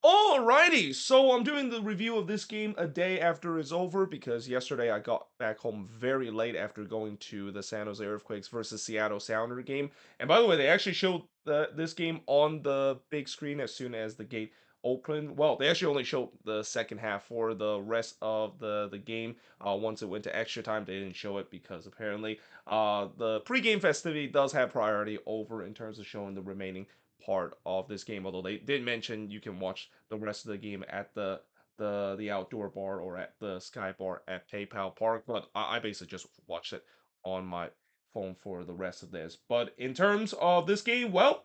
Alrighty, so I'm doing the review of this game a day after it's over because yesterday I got back home very late after going to the San Jose Earthquakes versus Seattle Sounder game. And by the way, they actually showed this game on the big screen as soon as the gate opened. Well, they actually only showed the second half for the rest of the game. Once it went to extra time, they didn't show it because apparently the pregame festivity does have priority over in terms of showing the remaining part of this game. Although they did mention you can watch the rest of the game at the outdoor bar or at the Sky Bar at PayPal Park, but I basically just watched it on my phone for the rest of this. But in terms of this game, well,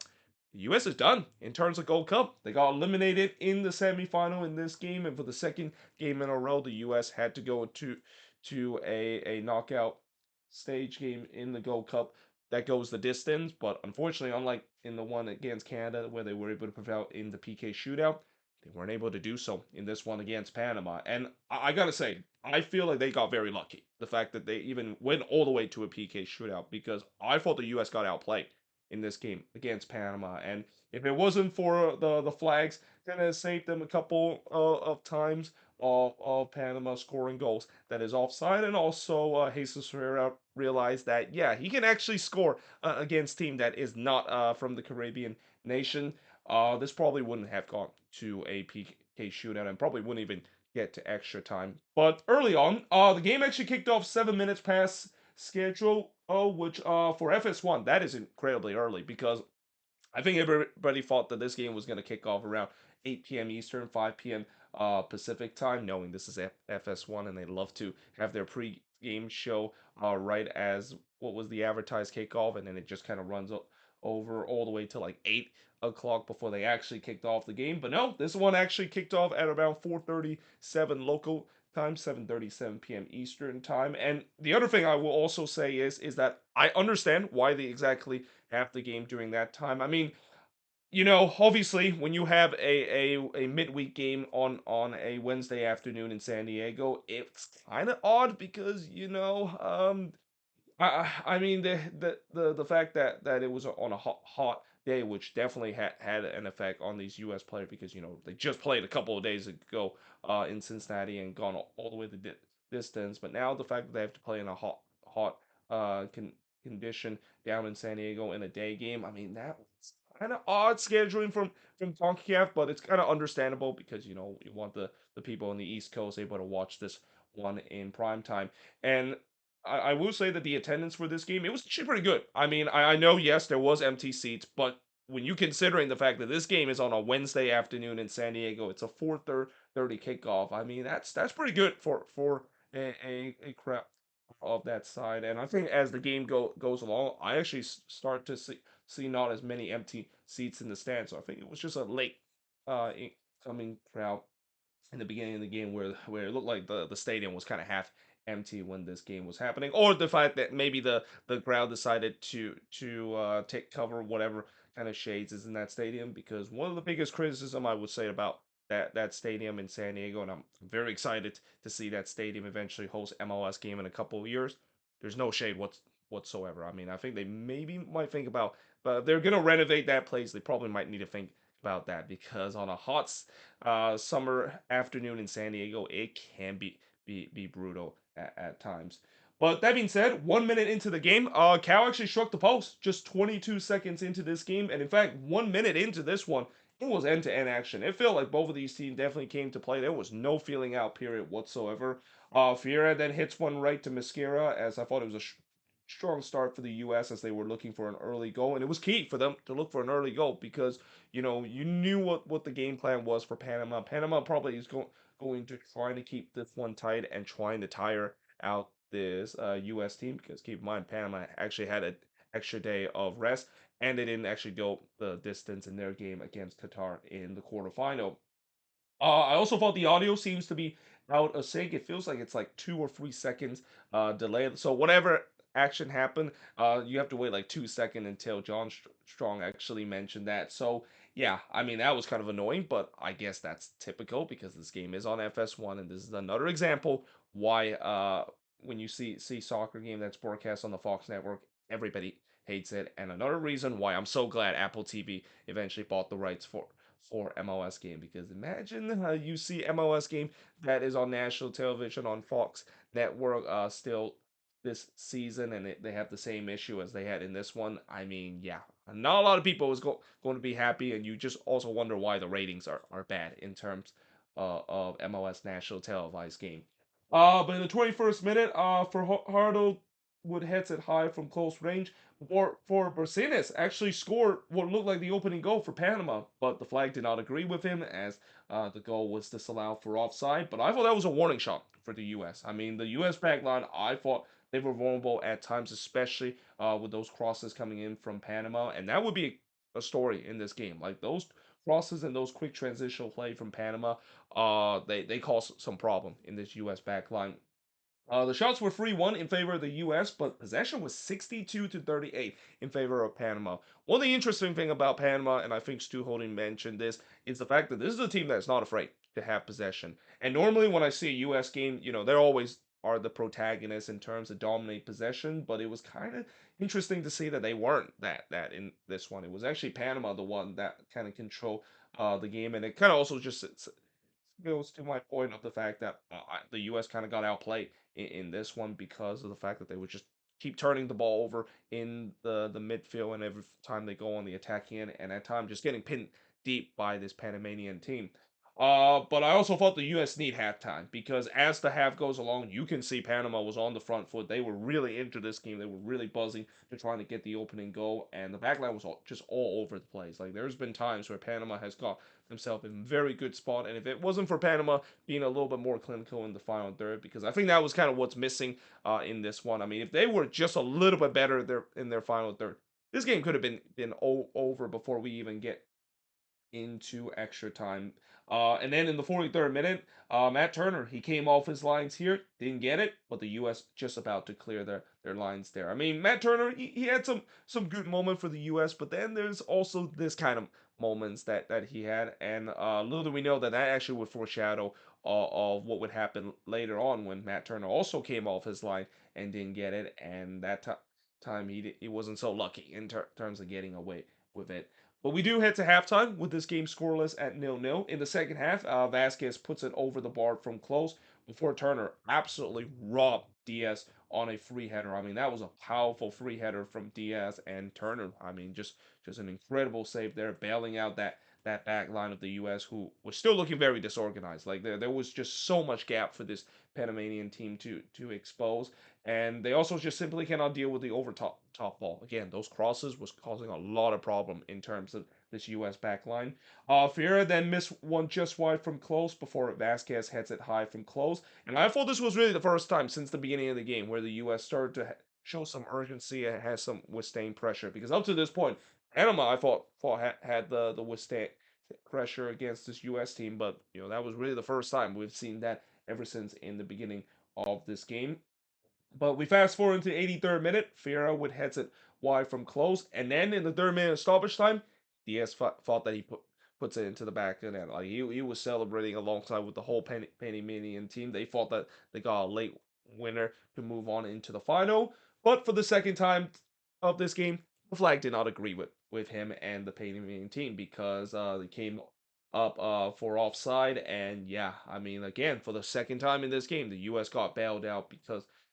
the US is done in terms of Gold Cup. They got eliminated in the semifinal in this game, and for the second game in a row, the US had to go to a knockout stage game in the Gold Cup that goes the distance. But unfortunately, unlike in the one against Canada where they were able to prevail in the PK shootout, they weren't able to do so in this one against Panama. And I gotta say, I feel like they got very lucky. The fact that they even went all the way to a PK shootout because I thought the US got outplayed in this game against Panama. And if it wasn't for the flags, kind of saved them a couple of times of Panama scoring goals that is offside. And also, Jesus Ferreira realized that, yeah, he can actually score against team that is not from the Caribbean nation. This probably wouldn't have gone to a PK shootout and probably wouldn't even get to extra time. But early on, the game actually kicked off 7 minutes past schedule, which for FS1 that is incredibly early because I think everybody thought that this game was going to kick off around 8 p.m. Eastern, 5 p.m. Pacific time, knowing this is FS1 and they love to have their pre-game show right as what was the advertised kickoff, and then it just kind of runs over all the way to like 8 o'clock before they actually kicked off the game. But no, this one actually kicked off at around 4:37 local time, 7:37 p.m. Eastern time. And the other thing I will also say is that I understand why they exactly have the game during that time. I mean, obviously, when you have a midweek game on a Wednesday afternoon in San Diego, it's kind of odd because I mean the fact that it was on a hot day, which definitely had an effect on these U.S. players because they just played a couple of days ago in Cincinnati and gone all the way the distance, but now the fact that they have to play in a hot condition down in San Diego in a day game, I mean that was kind of odd scheduling from CONCACAF, but it's kind of understandable because you want the people on the East Coast able to watch this one in prime time. And I will say that the attendance for this game, it was actually pretty good. I mean, I know, yes, there was empty seats, but when you considering the fact that this game is on a Wednesday afternoon in San Diego, it's a 4:30 kickoff. I mean, that's pretty good for a crowd of that side. And I think as the game goes along, I actually start to see not as many empty seats in the stands. So I think it was just a late incoming crowd in the beginning of the game where it looked like the stadium was kind of half empty when this game was happening, or the fact that maybe the crowd decided to take cover whatever kind of shades is in that stadium, because one of the biggest criticism I would say about that stadium in San Diego, and I'm very excited to see that stadium eventually host MLS game in a couple of years. There's no shade whatsoever. I mean, I think they maybe might think about, but if they're gonna renovate that place, they probably might need to think about that because on a hot summer afternoon in San Diego, it can be brutal at times. But that being said, 1 minute into the game, Cal actually struck the post just 22 seconds into this game, and in fact, 1 minute into this one, it was end-to-end action. It felt like both of these teams definitely came to play. There was no feeling out period whatsoever. Fiera then hits one right to Mosquera, as I thought it was a strong start for the U.S. as they were looking for an early goal, and it was key for them to look for an early goal because you knew what the game plan was for Panama. Panama probably is going to try to keep this one tight and trying to tire out this U.S. team because keep in mind Panama actually had an extra day of rest and they didn't actually go the distance in their game against Qatar in the quarterfinal. I also thought the audio seems to be out of sync. It feels like it's like 2 or 3 seconds delay. So whatever action happened, you have to wait like 2 seconds until John Strong actually mentioned that. So yeah, I mean that was kind of annoying, but I guess that's typical because this game is on FS1, and this is another example why when you see soccer game that's broadcast on the Fox network, everybody hates it, and another reason why I'm so glad Apple TV eventually bought the rights for MLS game because imagine you see MLS game that is on national television on Fox Network still this season and they have the same issue as they had in this one. I mean, yeah, not a lot of people is going to be happy, and you just also wonder why the ratings are bad in terms of MLS national televised game. But in the 21st minute, for Hardo would hits it high from close range. For Brasinas actually scored what looked like the opening goal for Panama, but the flag did not agree with him as the goal was disallowed for offside. But I thought that was a warning shot for the U.S. I mean, the U.S. back line, I thought they were vulnerable at times, especially with those crosses coming in from Panama, and that would be a story in this game. Like those crosses and those quick transitional play from Panama, they cause some problem in this U.S. back line. The shots were 3-1 in favor of the U.S., but possession was 62 to 38 in favor of Panama. One of the interesting thing about Panama, and I think Stu Holding mentioned this, is the fact that this is a team that's not afraid to have possession. And normally when I see a U.S. game, they're always are the protagonists in terms of dominate possession, but it was kind of interesting to see that they weren't that in this one. It was actually Panama the one that kind of control the game, and it kind of also just goes to my point of the fact that the U.S. kind of got outplayed in this one because of the fact that they would just keep turning the ball over in the midfield, and every time they go on the attacking end, and at times just getting pinned deep by this Panamanian team. But I also thought the U.S. need halftime because as the half goes along, you can see Panama was on the front foot. They were really into this game. They were really buzzing to trying to get the opening goal, and the backline was just all over the place. Like there's been times where Panama has got himself in very good spot, and if it wasn't for Panama being a little bit more clinical in the final third, because I think that was kind of what's missing in this one. I mean, if they were just a little bit better there in their final third, this game could have been over before we even get into extra time. And then in the 43rd minute, Matt Turner, he came off his lines here, didn't get it, but the U.S. just about to clear their lines there. I mean, Matt Turner, he had some good moment for the U.S., but then there's also this kind of moments that he had, and little do we know that actually would foreshadow of what would happen later on when Matt Turner also came off his line and didn't get it, and that time he wasn't so lucky in terms of getting away with it. But we do head to halftime with this game scoreless at 0-0. In the second half, Vasquez puts it over the bar from close before Turner absolutely robbed Diaz on a free header. I mean, that was a powerful free header from Diaz and Turner. I mean, just an incredible save there, bailing out that back line of the U.S. who was still looking very disorganized. Like there was just so much gap for this Panamanian team to expose, and they also just simply cannot deal with the top ball. Again, those crosses was causing a lot of problem in terms of this U.S. back line. Fiera then missed one just wide from close before Vasquez heads it high from close, and I thought this was really the first time since the beginning of the game where the U.S. started to show some urgency and has some withstand pressure because up to this point, Panama I thought had the withstand pressure against this U.S. team, but that was really the first time we've seen that ever since in the beginning of this game. But we fast forward into 83rd minute. Fiera would heads it wide from close, and then in the third minute of stoppage time, Diaz thought that he puts it into the back of the net. Like he was celebrating alongside with the whole Panamanian team. They thought that they got a late winner to move on into the final. But for the second time of this game, the flag did not agree with him and the Panamanian team because they came up for offside. And yeah, I mean, again, for the second time in this game, the U.S. got bailed out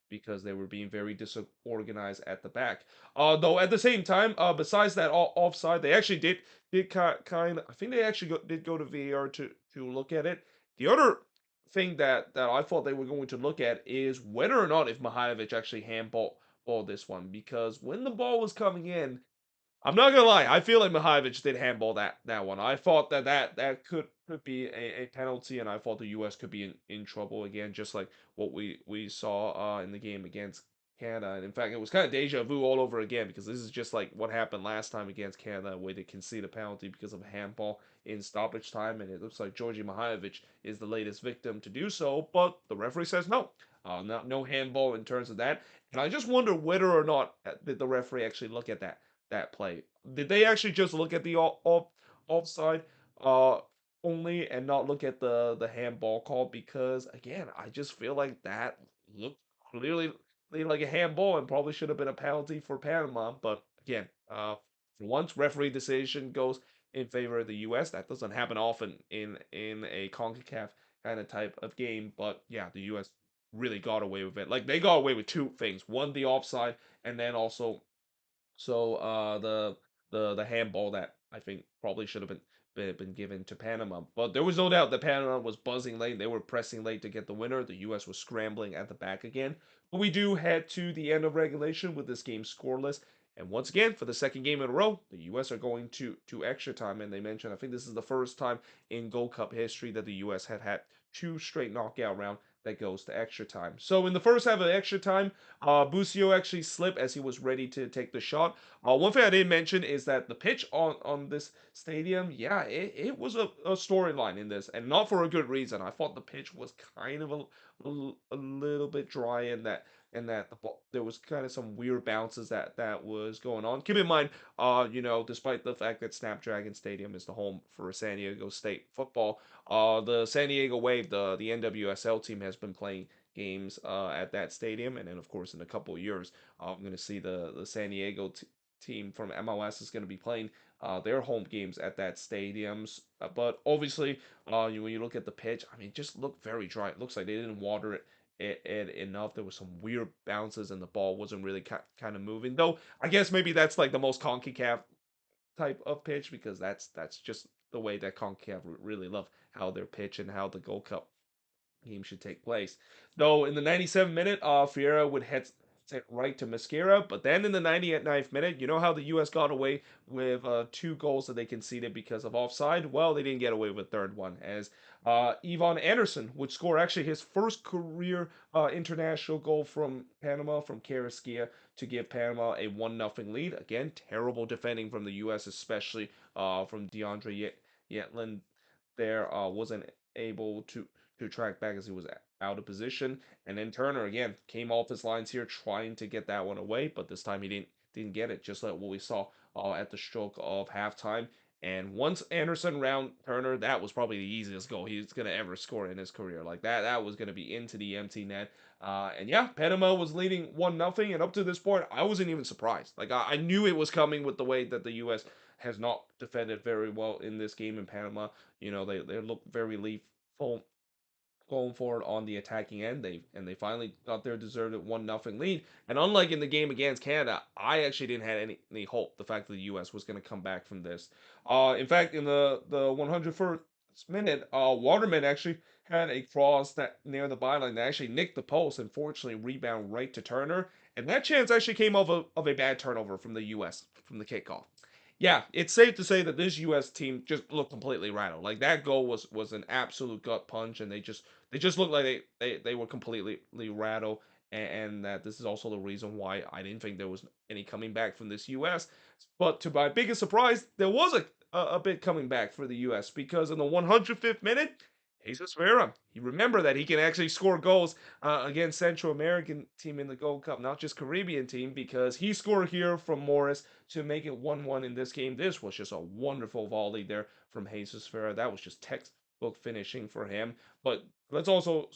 because they were being very disorganized at the back. Though at the same time, besides that offside, they actually did kind of. I think they actually did go to VAR to look at it. The other thing that I thought they were going to look at is whether or not if Mihajlovic actually handball this one, because when the ball was coming in, I'm not gonna lie. I feel like Mihajlovic did handball that one. I thought that could be a penalty, and I thought the U.S. could be in trouble again, just like what we saw in the game against Canada. And in fact, it was kind of deja vu all over again because this is just like what happened last time against Canada, where they conceded a penalty because of a handball in stoppage time, and it looks like Georgi Mihajlovic is the latest victim to do so. But the referee says no, no handball in terms of that. And I just wonder whether or not did the referee actually look at that play. Did they actually just look at the offside uh only and not look at the handball call? Because again, I just feel like that looked clearly like a handball and probably should have been a penalty for Panama. But again, for once referee decision goes in favor of the U.S. That doesn't happen often in a CONCACAF kind of type of game, but yeah, the U.S. really got away with it. Like they got away with two things: one, the offside, and then also the handball that I think probably should have been given to Panama. But there was no doubt that Panama was buzzing late. They were pressing late to get the winner. The U.S. was scrambling at the back again. But we do head to the end of regulation with this game scoreless. And once again, for the second game in a row, the U.S. are going to extra time. And they mentioned, I think this is the first time in Gold Cup history that the U.S. have had two straight knockout round that goes to extra time. So in the first half of extra time, Busio actually slipped as he was ready to take the shot. One thing I didn't mention is that the pitch on this stadium, yeah, it was a storyline in this, and not for a good reason. I thought the pitch was kind of a little bit dry, and that there was kind of some weird bounces that was going on. Keep in mind, despite the fact that Snapdragon Stadium is the home for San Diego State football, the San Diego Wave, the NWSL team, has been playing games at that stadium, and then of course in a couple of years, I'm going to see the San Diego team from MLS is going to be playing their home games at that stadiums. But obviously, when you look at the pitch, I mean, it just looked very dry. It looks like they didn't water it enough. There was some weird bounces, and the ball wasn't really kind of moving. Though I guess maybe that's like the most CONCACAF type of pitch, because that's just the way that CONCACAF really love how their pitch and how the Gold Cup game should take place. Though in the 97th minute, Fiera would head it right to Mosquera, but then in the 99th minute, you know how the U.S. got away with two goals that they conceded because of offside? Well, they didn't get away with a third one, as Ivan Anderson would score actually his first career international goal from Panama, from Carrasquilla, to give Panama a 1-0 lead. Again, terrible defending from the U.S., especially from DeAndre Yetland. There wasn't able to track back as he was out of position. And then Turner again came off his lines here, trying to get that one away, but this time he didn't get it. Just like what we saw at the stroke of halftime. And once Anderson round Turner, that was probably the easiest goal he's gonna ever score in his career. Like that was gonna be into the empty net. And yeah, Panama was leading 1-0, and up to this point, I wasn't even surprised. Like I knew it was coming with the way that the U.S. has not defended very well in this game in Panama. They look very lethal going forward on the attacking end. They finally got their deserved 1-0 lead. And unlike in the game against Canada, I actually didn't have any hope the fact that the U.S. was going to come back from this. In fact, in the 101st minute, Waterman actually had a cross that near the byline that actually nicked the post and fortunately rebound right to Turner. And that chance actually came of a bad turnover from the U.S. from the kickoff. Yeah, it's safe to say that this U.S. team just looked completely rattled. Like that goal was an absolute gut punch, and they just looked like they were completely rattled, and that this is also the reason why I didn't think there was any coming back from this U.S. But to my biggest surprise, there was a bit coming back for the U.S. because in the 105th minute, Jesus Vera, you remember that he can actually score goals against Central American team in the Gold Cup, not just Caribbean team, because he scored here from Morris to make it 1-1 in this game. This was just a wonderful volley there from Jesus Vera. That was just textbook finishing for him. But let's also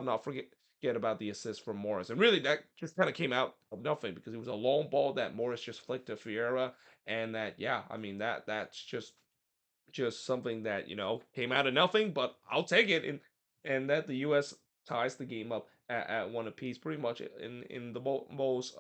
not forget about the assist from Morris. And really, that just kind of came out of nothing because it was a long ball that Morris just flicked to Fiera, and that, yeah, I mean that's just something that came out of nothing, but I'll take it. And that the U.S. ties the game up at one apiece, pretty much in the most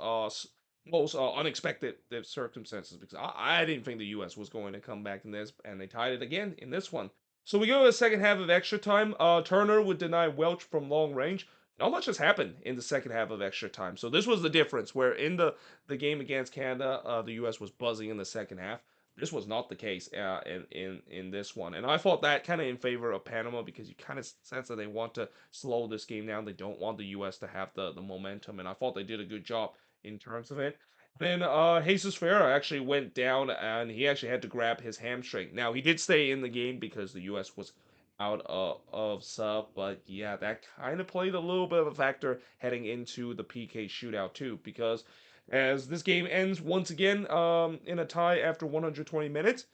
unexpected circumstances, because I didn't think the U.S. was going to come back in this, and they tied it again in this one. So we go to the second half of extra time. Turner would deny Welch from long range. Not much has happened in the second half of extra time. So this was the difference, where in the game against Canada, the U.S. was buzzing in the second half. This was not the case in this one, and I thought that kind of in favor of Panama, because you kind of sense that they want to slow this game down. They don't want the U.S. to have the momentum, and I thought they did a good job in terms of it. Then Jesus Ferreira actually went down, and he actually had to grab his hamstring. Now he did stay in the game because the U.S. was out of sub, but yeah, that kind of played a little bit of a factor heading into the PK shootout too, because as this game ends once again in a tie after 120 minutes,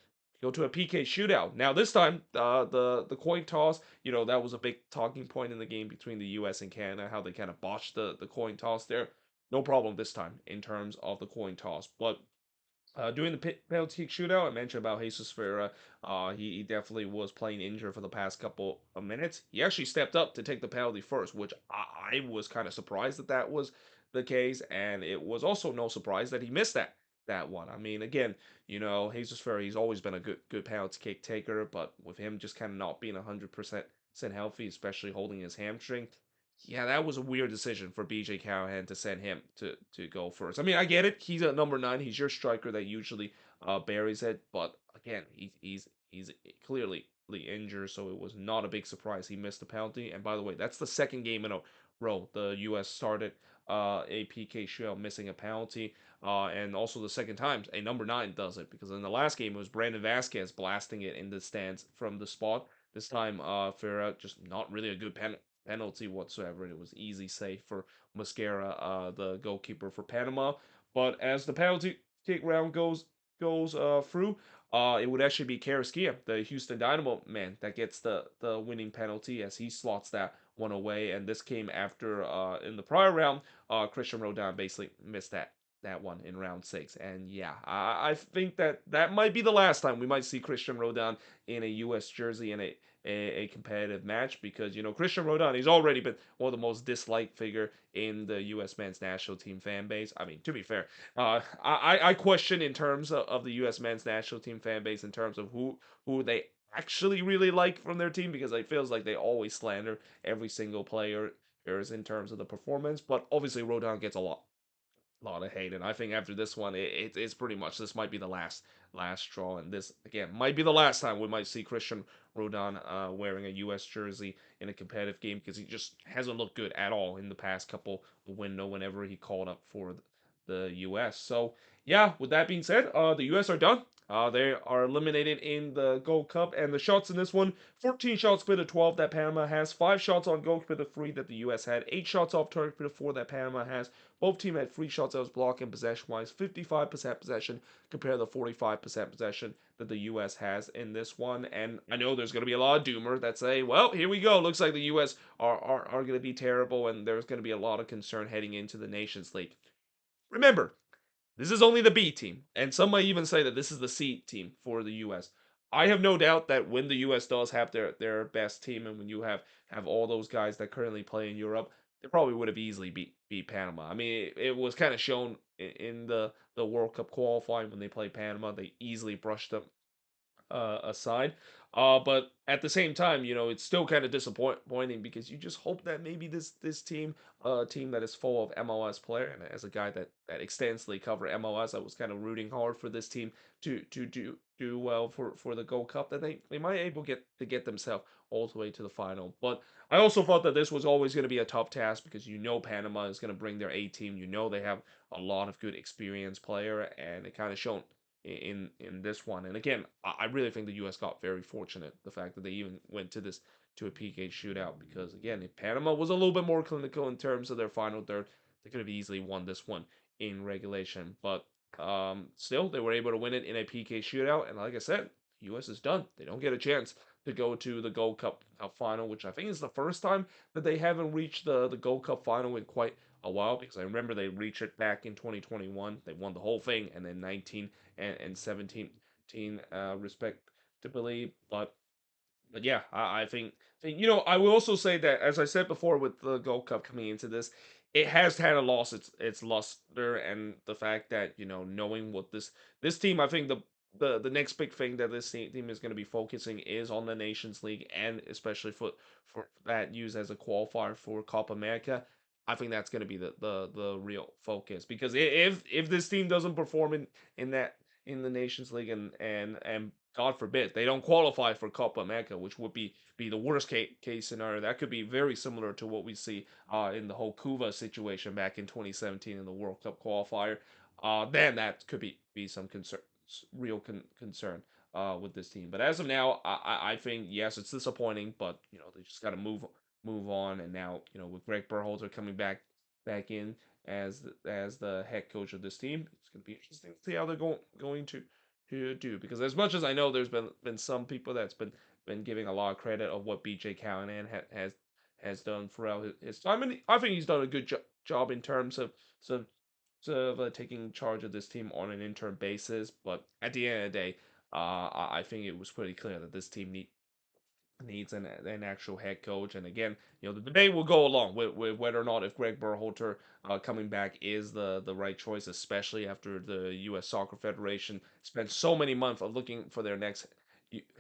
go to a PK shootout. Now this time, the coin toss, that was a big talking point in the game between the U.S. and Canada, how they kind of botched the coin toss there. No problem this time in terms of the coin toss, but During the penalty kick shootout, I mentioned about Jesus Ferreira. He definitely was playing injured for the past couple of minutes. He actually stepped up to take the penalty first, which I was kind of surprised that that was the case, and it was also no surprise that he missed that one. I mean, again, Jesus Ferreira, he's always been a good penalty kick taker, but with him just kind of not being 100% healthy, especially holding his hamstring, yeah, that was a weird decision for BJ Callahan to send him to go first. I mean, I get it. He's at number 9. He's your striker that usually buries it, but again, he's clearly injured, so it was not a big surprise he missed the penalty. And by the way, that's the second game in a row the U.S. started a PK shootout missing a penalty, and also the second time a number 9 does it, because in the last game it was Brandon Vasquez blasting it in the stands from the spot. This time, Ferreira just not really a good penalty whatsoever. It was easy save for Mascara, the goalkeeper for Panama. But as the penalty kick round goes through, it would actually be Carrasquilla, the Houston Dynamo man, that gets the winning penalty as he slots that one away. And this came after in the prior round, Christian Rodon basically missed that one in round 6. And yeah, I think that that might be the last time we might see Christian Rodon in a U.S. jersey in a competitive match, because Christian Rodon, he's already been one of the most disliked figure in the U.S. men's national team fan base. I mean, to be fair, I question in terms of the U.S. men's national team fan base in terms of who they actually really like from their team, because it feels like they always slander every single player in terms of the performance. But obviously, Rodon gets a lot of hate, and I think after this one, it's pretty much this might be the last straw, and this again might be the last time we might see Christian Rodon wearing a U.S. jersey in a competitive game, because he just hasn't looked good at all in the past couple window whenever he called up for the U.S. So yeah, with that being said, the U.S. are done. They are eliminated in the Gold Cup, and the shots in this one: 14 shots per the 12 that Panama has, 5 shots on goal per the 3 that the U.S. had, 8 shots off target per the 4 that Panama has. Both teams had 3 shots that was blocked, and possession-wise, 55% possession compared to the 45% possession that the U.S. has in this one. And I know there's going to be a lot of doomer that say, well, here we go. Looks like the U.S. are going to be terrible, and there's going to be a lot of concern heading into the Nations League. Remember, this is only the B team, and some might even say that this is the C team for the U.S. I have no doubt that when the U.S. does have their best team, and when you have all those guys that currently play in Europe, they probably would have easily beat Panama. I mean, it was kind of shown in the World Cup qualifying when they played Panama. They easily brushed them aside. But at the same time, it's still kind of disappointing, because you just hope that maybe this team that is full of MLS player, and as a guy that extensively covered MLS, I was kind of rooting hard for this team to do well for the Gold Cup, that they might able get themselves all the way to the final. But I also thought that this was always going to be a tough task, because Panama is going to bring their A team. They have a lot of good experienced player, and it kind of shown in this one. And again, I really think the U.S. got very fortunate, the fact that they even went to a PK shootout, because again, if Panama was a little bit more clinical in terms of their final third, they could have easily won this one in regulation. But still, they were able to win it in a PK shootout, and like I said, the U.S. is done. They don't get a chance to go to the Gold Cup final, which I think is the first time that they haven't reached the Gold Cup final in quite a while, because I remember they reached it back in 2021. They won the whole thing, and then 19 and 17 respectively. But yeah, I think I will also say that, as I said before, with the Gold Cup coming into this, it has had a loss its luster, and the fact that knowing what this team, I think the next big thing that this team is going to be focusing is on the Nations League, and especially for that used as a qualifier for Copa America. I think that's going to be the real focus, because if this team doesn't perform in that in the Nations League, and God forbid they don't qualify for Copa America, which would be the worst case scenario. That could be very similar to what we see in the whole Cuba situation back in 2017 in the World Cup qualifier. Then that could be some real concern with this team. But as of now, I think yes, it's disappointing, but they just got to move on. And now with Greg Berhalter coming back in as the head coach of this team, it's going to be interesting to see how they're going to do. Because as much as I know, there's been some people that's been giving a lot of credit of what BJ Callahan has done throughout his time, and I think he's done a good job in terms of of taking charge of this team on an interim basis. But at the end of the day, I think it was pretty clear that this team needs an actual head coach. And again, the debate will go along with whether or not if Greg Berhalter coming back is the right choice, especially after the U.S. Soccer Federation spent so many months of looking for their next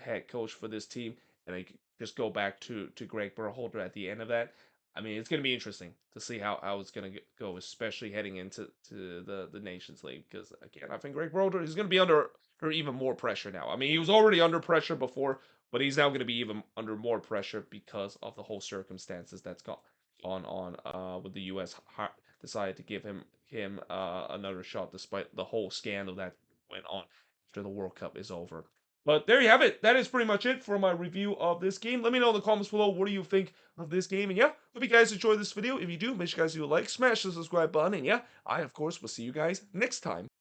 head coach for this team, and they just go back to Greg Berhalter at the end of that. I mean, it's going to be interesting to see how it's going to go, especially heading into the Nations League. Because again, I think Greg Berhalter is going to be under even more pressure now. I mean, he was already under pressure before, but he's now going to be even under more pressure because of the whole circumstances that's gone on with the U.S. decided to give him another shot despite the whole scandal that went on after the World Cup is over. But there you have it. That is pretty much it for my review of this game. Let me know in the comments below what do you think of this game. And yeah, hope you guys enjoyed this video. If you do, make sure you guys do a like, smash the subscribe button. And yeah, I of course will see you guys next time.